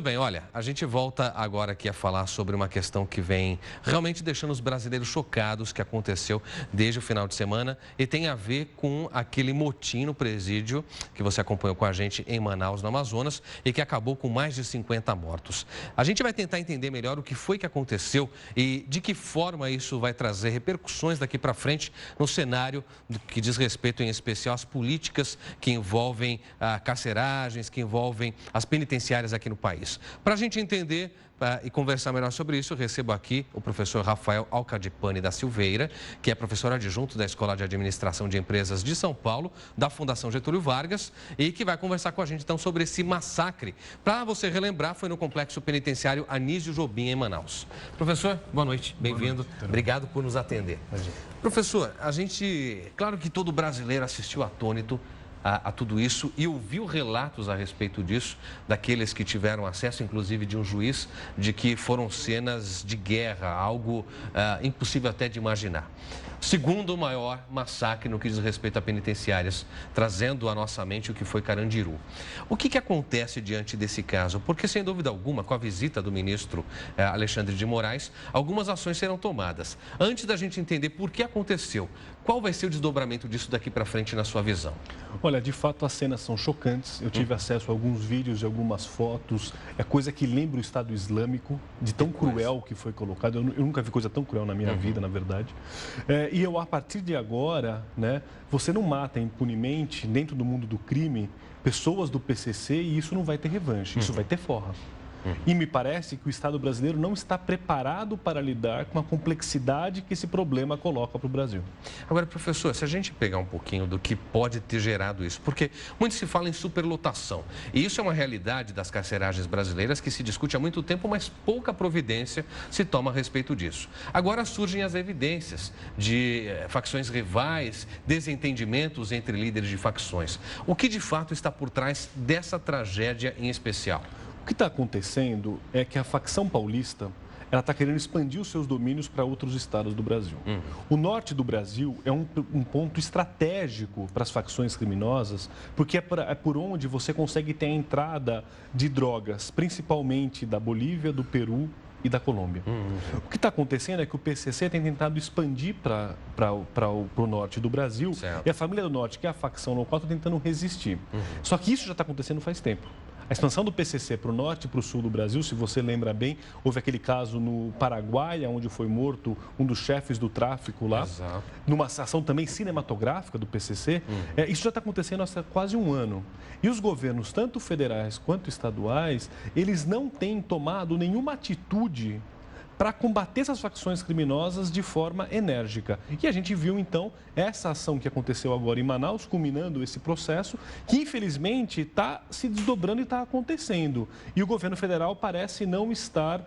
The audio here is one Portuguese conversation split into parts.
Tudo bem, olha, a gente volta agora aqui a falar sobre uma questão que vem realmente deixando os brasileiros chocados, que aconteceu desde o final de semana e tem a ver com aquele motim no presídio que você acompanhou com a gente em Manaus, no Amazonas, e que acabou com mais de 50 mortos. A gente vai tentar entender melhor o que foi que aconteceu e de que forma isso vai trazer repercussões daqui para frente no cenário que diz respeito, em especial, às políticas que envolvem carceragens, que envolvem as penitenciárias aqui no país. Para a gente entender e conversar melhor sobre isso, eu recebo aqui o professor Rafael Alcadipani da Silveira, que é professor adjunto da Escola de Administração de Empresas de São Paulo, da Fundação Getúlio Vargas, e que vai conversar com a gente então sobre esse massacre. Para você relembrar, foi no Complexo Penitenciário Anísio Jobim, em Manaus. Professor, boa noite, bem-vindo. Obrigado por nos atender. Professor, claro que todo brasileiro assistiu atônito a tudo isso e ouviu relatos a respeito disso, daqueles que tiveram acesso, inclusive de um juiz, de que foram cenas de guerra, algo impossível até de imaginar. Segundo maior massacre no que diz respeito a penitenciárias, trazendo à nossa mente o que foi Carandiru. O que acontece diante desse caso? Porque, sem dúvida alguma, com a visita do ministro Alexandre de Moraes, algumas ações serão tomadas. Antes da gente entender por que aconteceu, qual vai ser o desdobramento disso daqui para frente na sua visão? Olha, de fato as cenas são chocantes. Eu tive acesso a alguns vídeos e algumas fotos. É coisa que lembra o Estado Islâmico, de tão cruel que foi colocado. Eu nunca vi coisa tão cruel na minha vida, na verdade. E a partir de agora, né, você não mata impunemente, dentro do mundo do crime, pessoas do PCC e isso não vai ter revanche, isso vai ter forra. E me parece que o Estado brasileiro não está preparado para lidar com a complexidade que esse problema coloca para o Brasil. Agora, professor, se a gente pegar um pouquinho do que pode ter gerado isso, porque muito se fala em superlotação, e isso é uma realidade das carceragens brasileiras que se discute há muito tempo, mas pouca providência se toma a respeito disso. Agora surgem as evidências de facções rivais, desentendimentos entre líderes de facções. O que de fato está por trás dessa tragédia em especial? O que está acontecendo é que a facção paulista ela está querendo expandir os seus domínios para outros estados do Brasil. O norte do Brasil é um ponto estratégico para as facções criminosas, porque é por onde você consegue ter a entrada de drogas, principalmente da Bolívia, do Peru e da Colômbia. O que está acontecendo é que o PCC tem tentado expandir para o norte do Brasil, certo. E a família do norte, que é a facção local, está tentando resistir. Só que isso já está acontecendo faz tempo. A expansão do PCC para o norte e para o sul do Brasil, se você lembra bem, houve aquele caso no Paraguai, onde foi morto um dos chefes do tráfico lá, Exato. Numa ação também cinematográfica do PCC. Isso já está acontecendo há quase um ano. E os governos, tanto federais quanto estaduais, eles não têm tomado nenhuma atitude para combater essas facções criminosas de forma enérgica. E a gente viu, então, essa ação que aconteceu agora em Manaus, culminando esse processo, que infelizmente está se desdobrando e está acontecendo. E o governo federal parece não estar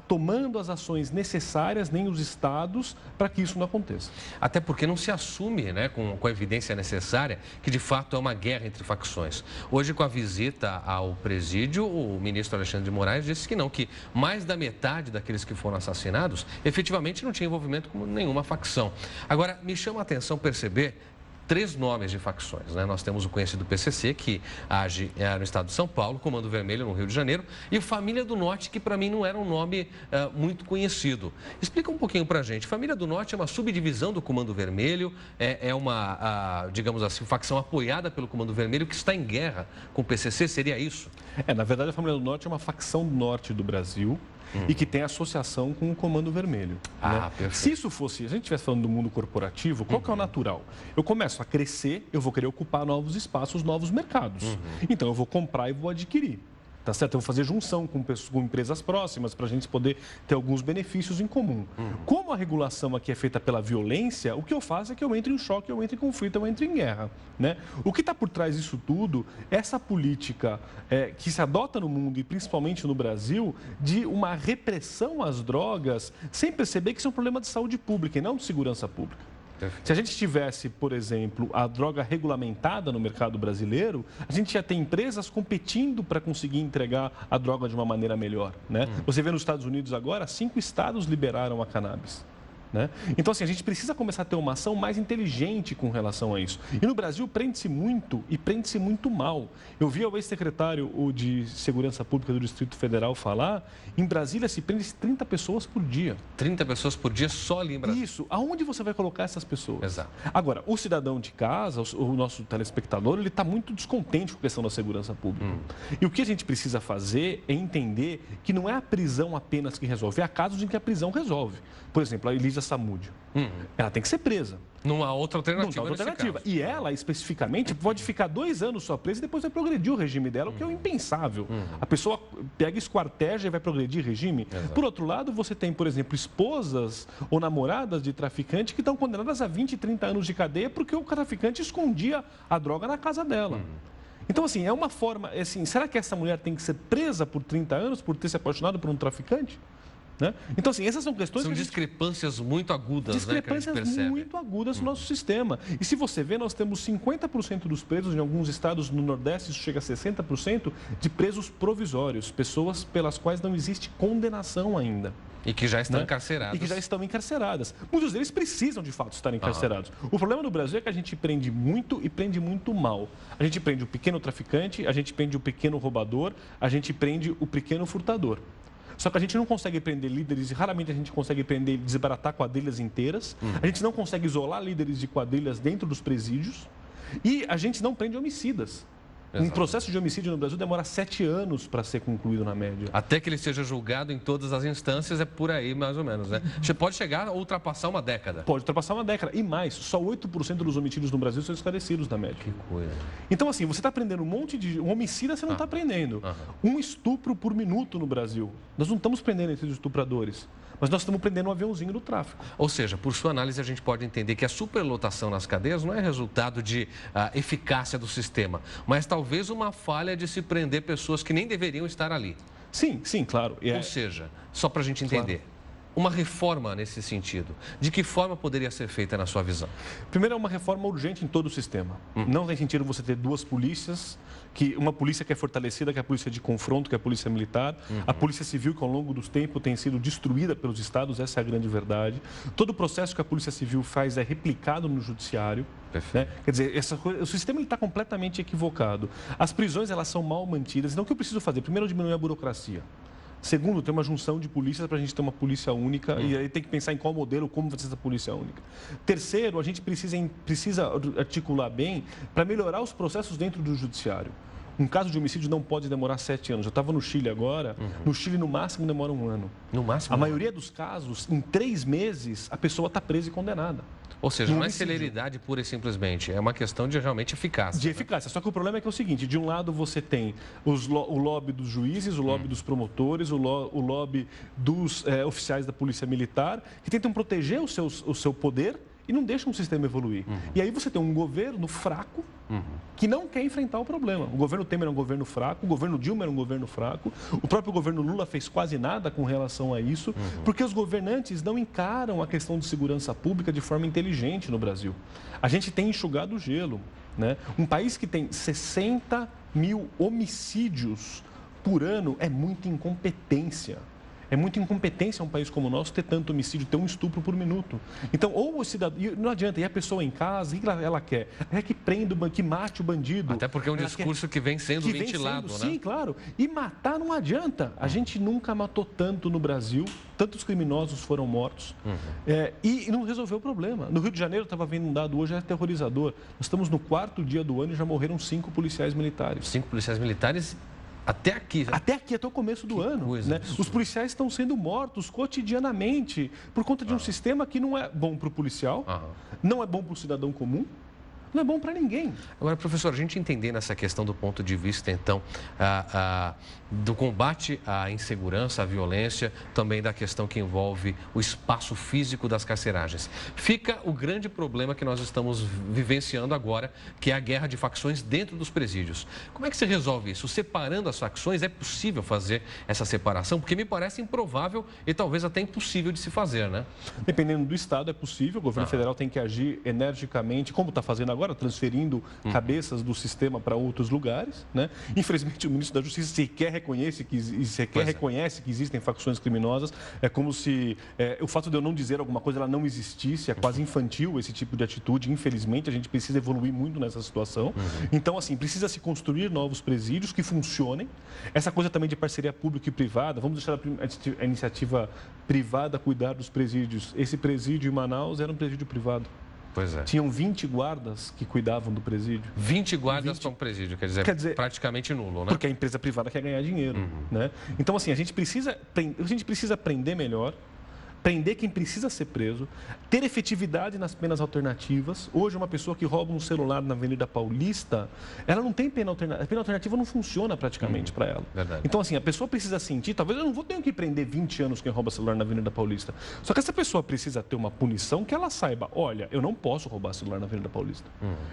tomando as ações necessárias, nem os estados, para que isso não aconteça. Até porque não se assume, né, com a evidência necessária, que de fato é uma guerra entre facções. Hoje, com a visita ao presídio, o ministro Alexandre de Moraes disse que não, que mais da metade daqueles que foram assassinados, efetivamente não tinha envolvimento com nenhuma facção. Agora, me chama a atenção perceber 3 nomes de facções, né? Nós temos o conhecido PCC, que age no estado de São Paulo, Comando Vermelho no Rio de Janeiro, e o Família do Norte, que para mim não era um nome muito conhecido. Explica um pouquinho para a gente. Família do Norte é uma subdivisão do Comando Vermelho, é uma, digamos assim, facção apoiada pelo Comando Vermelho que está em guerra com o PCC, seria isso? Na verdade, a Família do Norte é uma facção do norte do Brasil, e que tem associação com o Comando Vermelho. Né? Perfeito. Se isso fosse, se a gente estivesse falando do mundo corporativo, qual que é o natural? Eu começo a crescer, eu vou querer ocupar novos espaços, novos mercados. Então, eu vou comprar e vou adquirir. Tá certo? Eu vou fazer junção com empresas próximas para a gente poder ter alguns benefícios em comum. Como a regulação aqui é feita pela violência, o que eu faço é que eu entro em choque, eu entro em conflito, eu entro em guerra. Né? O que está por trás disso tudo é essa política que se adota no mundo e principalmente no Brasil de uma repressão às drogas sem perceber que isso é um problema de saúde pública e não de segurança pública. Se a gente tivesse, por exemplo, a droga regulamentada no mercado brasileiro, a gente ia ter empresas competindo para conseguir entregar a droga de uma maneira melhor. Né? Você vê nos Estados Unidos agora, 5 estados liberaram a cannabis. né? Então, assim, a gente precisa começar a ter uma ação mais inteligente com relação a isso. E no Brasil prende-se muito e prende-se muito mal. Eu vi o ex-secretário de Segurança Pública do Distrito Federal falar, em Brasília se prende 30 pessoas por dia. 30 pessoas por dia só ali em Brasília? Isso. Aonde você vai colocar essas pessoas? Exato. Agora, o cidadão de casa, o nosso telespectador, ele está muito descontente com a questão da segurança pública. E o que a gente precisa fazer é entender que não é a prisão apenas que resolve, há casos em que a prisão resolve. Por exemplo, a Elisa Samúdio. Ela tem que ser presa. Não há outra alternativa. Não há outra alternativa. E ela, especificamente, pode ficar 2 anos só presa e depois vai progredir o regime dela, o que é o impensável. A pessoa pega, esquarteja e vai progredir regime. Exato. Por outro lado, você tem, por exemplo, esposas ou namoradas de traficante que estão condenadas a 20, 30 anos de cadeia porque o traficante escondia a droga na casa dela. Então, assim, é uma forma... Assim, será que essa mulher tem que ser presa por 30 anos por ter se apaixonado por um traficante? Né? Então, assim, essas são questões... São discrepâncias muito agudas, discrepâncias, né, que a gente percebe. muito agudas no nosso sistema. E se você vê, nós temos 50% dos presos, em alguns estados no Nordeste, isso chega a 60%, de presos provisórios, pessoas pelas quais não existe condenação ainda. E que já estão encarceradas. E que já estão encarceradas. Muitos deles precisam, de fato, estar encarcerados. O problema no Brasil é que a gente prende muito e prende muito mal. A gente prende o pequeno traficante, a gente prende o pequeno roubador, a gente prende o pequeno furtador. Só que a gente não consegue prender líderes, e raramente a gente consegue prender, desbaratar quadrilhas inteiras. A gente não consegue isolar líderes de quadrilhas dentro dos presídios. E a gente não prende homicidas. Exato. Um processo de homicídio no Brasil demora 7 anos para ser concluído na média. Até que ele seja julgado em todas as instâncias, é por aí mais ou menos, né? Você pode chegar a ultrapassar uma década. Pode ultrapassar uma década. E mais, só 8% dos homicídios no Brasil são esclarecidos na média. Que coisa. Então, assim, você está prendendo um monte de... Um homicida você não está prendendo. Um estupro por minuto no Brasil. Nós não estamos prendendo esses estupradores. Mas nós estamos prendendo um aviãozinho do tráfico. Ou seja, por sua análise, a gente pode entender que a superlotação nas cadeias não é resultado de eficácia do sistema, mas talvez uma falha de se prender pessoas que nem deveriam estar ali. Sim, sim, claro. Ou seja, só para a gente entender, uma reforma nesse sentido, de que forma poderia ser feita na sua visão? Primeiro, é uma reforma urgente em todo o sistema. Não tem sentido você ter 2 polícias, uma polícia que é fortalecida, que é a polícia de confronto, que é a polícia militar, a polícia civil, que ao longo dos tempos tem sido destruída pelos estados, essa é a grande verdade. Todo o processo que a polícia civil faz é replicado no judiciário. Né? Quer dizer, o sistema está completamente equivocado. As prisões, elas são mal mantidas. Então, o que eu preciso fazer? Primeiro, diminuir a burocracia. Segundo, ter uma junção de polícias para a gente ter uma polícia única e aí tem que pensar em qual modelo, como vai ser essa polícia única. Terceiro, a gente precisa articular bem para melhorar os processos dentro do judiciário. Um caso de homicídio não pode demorar 7 anos. Eu estava no Chile agora, no Chile no máximo demora 1 ano. No máximo? A maioria dos casos, em 3 meses, a pessoa está presa e condenada. Ou seja, não é celeridade pura e simplesmente, é uma questão de realmente eficácia. De eficácia. Só que o problema é que é o seguinte, de um lado você tem o lobby dos juízes, o lobby dos promotores, o lobby dos oficiais da polícia militar, que tentam proteger o seu poder e não deixam o sistema evoluir. E aí você tem um governo fraco que não quer enfrentar o problema. O governo Temer é um governo fraco, o governo Dilma era um governo fraco, o próprio governo Lula fez quase nada com relação a isso, porque os governantes não encaram a questão de segurança pública de forma inteligente no Brasil. A gente tem enxugado o gelo, né? Um país que tem 60 mil homicídios por ano é muita incompetência. É muita incompetência um país como o nosso ter tanto homicídio, ter um estupro por minuto. Então, ou o cidadão... Não adianta, e a pessoa em casa, o que ela quer? É que prenda, que mate o bandido. Até porque é um discurso que vem sendo ventilado, né? Sim, claro. E matar não adianta. A gente nunca matou tanto no Brasil, tantos criminosos foram mortos, e não resolveu o problema. No Rio de Janeiro, eu estava vendo um dado hoje, é aterrorizador. Nós estamos no 4º dia do ano e já morreram 5 policiais militares. 5 policiais militares... Até aqui. Até o começo do ano. Né? Os policiais estão sendo mortos cotidianamente por conta de um sistema que não é bom para o policial, não é bom para o cidadão comum, não é bom para ninguém. Agora, professor, a gente entendendo essa questão do ponto de vista, então, do combate à insegurança, à violência, também da questão que envolve o espaço físico das carceragens. Fica o grande problema que nós estamos vivenciando agora, que é a guerra de facções dentro dos presídios. Como é que se resolve isso? Separando as facções, é possível fazer essa separação? Porque me parece improvável e talvez até impossível de se fazer, né? Dependendo do estado, é possível. O governo federal tem que agir energicamente, como está fazendo agora. agora, transferindo cabeças do sistema para outros lugares, né? Infelizmente, o ministro da Justiça sequer reconhece que existem facções criminosas. É como se o fato de eu não dizer alguma coisa, ela não existisse. É quase infantil esse tipo de atitude. Infelizmente, a gente precisa evoluir muito nessa situação. Então, assim, precisa se construir novos presídios que funcionem. Essa coisa também de parceria pública e privada, vamos deixar a iniciativa privada cuidar dos presídios. Esse presídio em Manaus era um presídio privado. Pois é. Tinham 20 guardas que cuidavam do presídio. 20 guardas para um presídio, quer dizer, praticamente nulo, né? Porque a empresa privada quer ganhar dinheiro, né? Então, assim, a gente precisa aprender melhor, prender quem precisa ser preso, ter efetividade nas penas alternativas. Hoje, uma pessoa que rouba um celular na Avenida Paulista, ela não tem pena alternativa. A pena alternativa não funciona praticamente para ela. Verdade. Então, assim, a pessoa precisa sentir, talvez eu não tenho que prender 20 anos quem rouba celular na Avenida Paulista. Só que essa pessoa precisa ter uma punição que ela saiba, olha, eu não posso roubar celular na Avenida Paulista.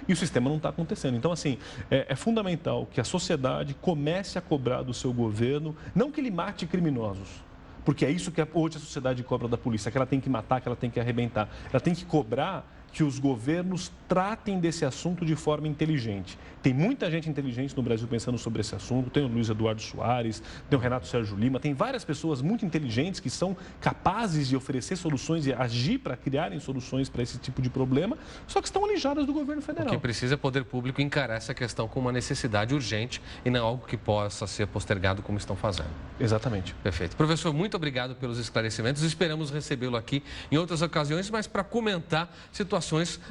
E o sistema não está acontecendo. Então, assim, é fundamental que a sociedade comece a cobrar do seu governo, não que ele mate criminosos, porque é isso que hoje a sociedade cobra da polícia, que ela tem que matar, que ela tem que arrebentar. Ela tem que cobrar que os governos tratem desse assunto de forma inteligente. Tem muita gente inteligente no Brasil pensando sobre esse assunto. Tem o Luiz Eduardo Soares, tem o Renato Sérgio Lima, tem várias pessoas muito inteligentes que são capazes de oferecer soluções e agir para criarem soluções para esse tipo de problema, só que estão alijadas do governo federal. O que precisa é poder público encarar essa questão como uma necessidade urgente e não algo que possa ser postergado como estão fazendo. Exatamente. Perfeito. Professor, muito obrigado pelos esclarecimentos. Esperamos recebê-lo aqui em outras ocasiões, mas para comentar situações,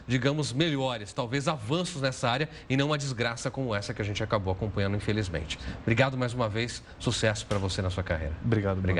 digamos, melhores, talvez avanços nessa área e não uma desgraça como essa que a gente acabou acompanhando, infelizmente. Obrigado mais uma vez. Sucesso para você na sua carreira. Obrigado.